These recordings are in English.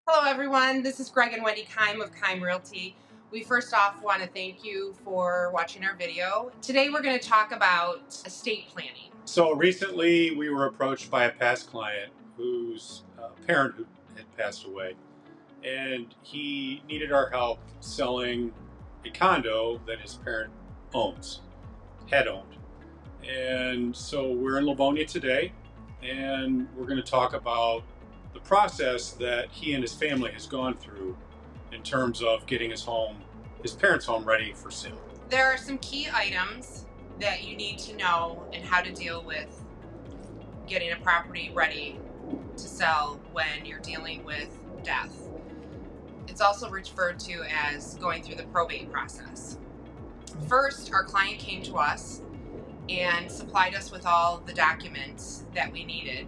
Hello everyone, this is Greg and Wendy Kime of Kime Realty. We first off want to thank you for watching our video. Today we're going to talk about estate planning. So recently we were approached by a past client whose parent who had passed away, and he needed our help selling a condo that his parent had owned. And so we're in Livonia today, and we're going to talk about the process that he and his family has gone through in terms of getting his parents' home ready for sale. There are some key items that you need to know and how to deal with getting a property ready to sell when you're dealing with death. It's also referred to as going through the probate process. First, our client came to us and supplied us with all the documents that we needed.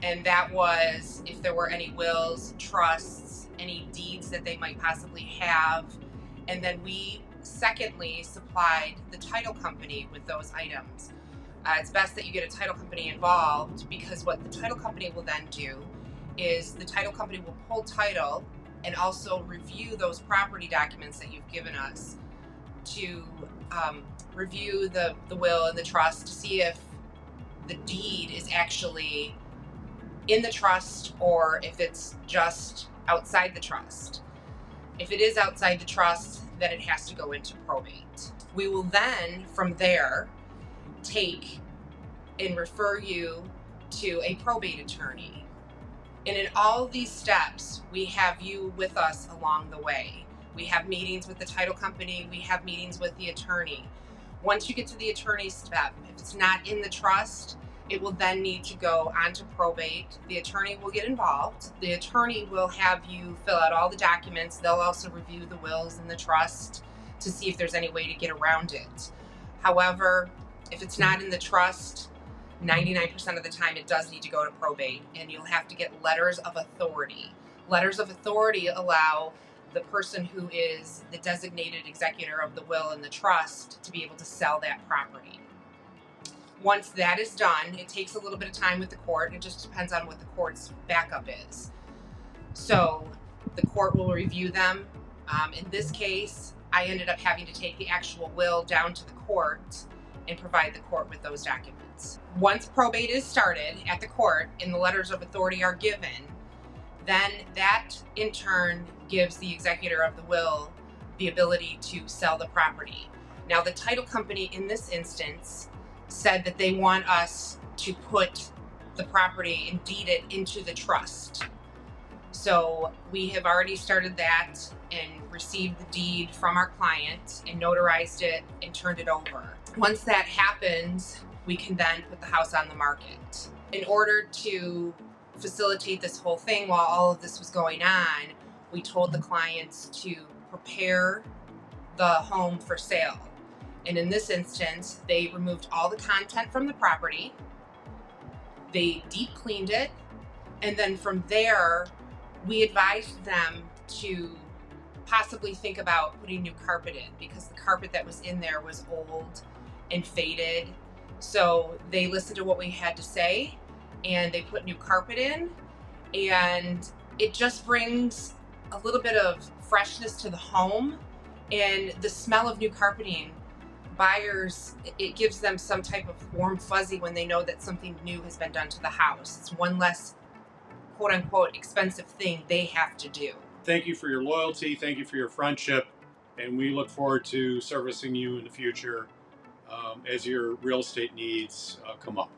And that was if there were any wills, trusts, any deeds that they might possibly have. And then we secondly supplied the title company with those items. It's best that you get a title company involved, because what the title company will then do is the title company will pull title and also review those property documents that you've given us to review the will and the trust to see if the deed is actually in the trust or if it's just outside the trust. If it is outside the trust, then it has to go into probate. We will then, from there, take and refer you to a probate attorney. And in all these steps, we have you with us along the way. We have meetings with the title company, we have meetings with the attorney. Once you get to the attorney step, if it's not in the trust, it will then need to go onto probate. The attorney will get involved. The attorney will have you fill out all the documents. They'll also review the wills and the trust to see if there's any way to get around it. However, if it's not in the trust, 99% of the time it does need to go to probate, and you'll have to get letters of authority. Letters of authority allow the person who is the designated executor of the will and the trust to be able to sell that property. Once that is done, it takes a little bit of time with the court. It just depends on what the court's backup is. So the court will review them. In this case, I ended up having to take the actual will down to the court and provide the court with those documents. Once probate is started at the court and the letters of authority are given, then that in turn gives the executor of the will the ability to sell the property. Now, the title company in this instance said that they want us to put the property and deed it into the trust. So we have already started that and received the deed from our client and notarized it and turned it over. Once that happens, we can then put the house on the market. In order to facilitate this whole thing while all of this was going on, we told the clients to prepare the home for sale. And in this instance, they removed all the content from the property, they deep cleaned it, and then from there, we advised them to possibly think about putting new carpet in, because the carpet that was in there was old and faded. So they listened to what we had to say and they put new carpet in, and it just brings a little bit of freshness to the home. And the smell of new carpeting, buyers, it gives them some type of warm fuzzy when they know that something new has been done to the house. It's one less quote unquote expensive thing they have to do. Thank you for your loyalty. Thank you for your friendship. And we look forward to servicing you in the future as your real estate needs come up.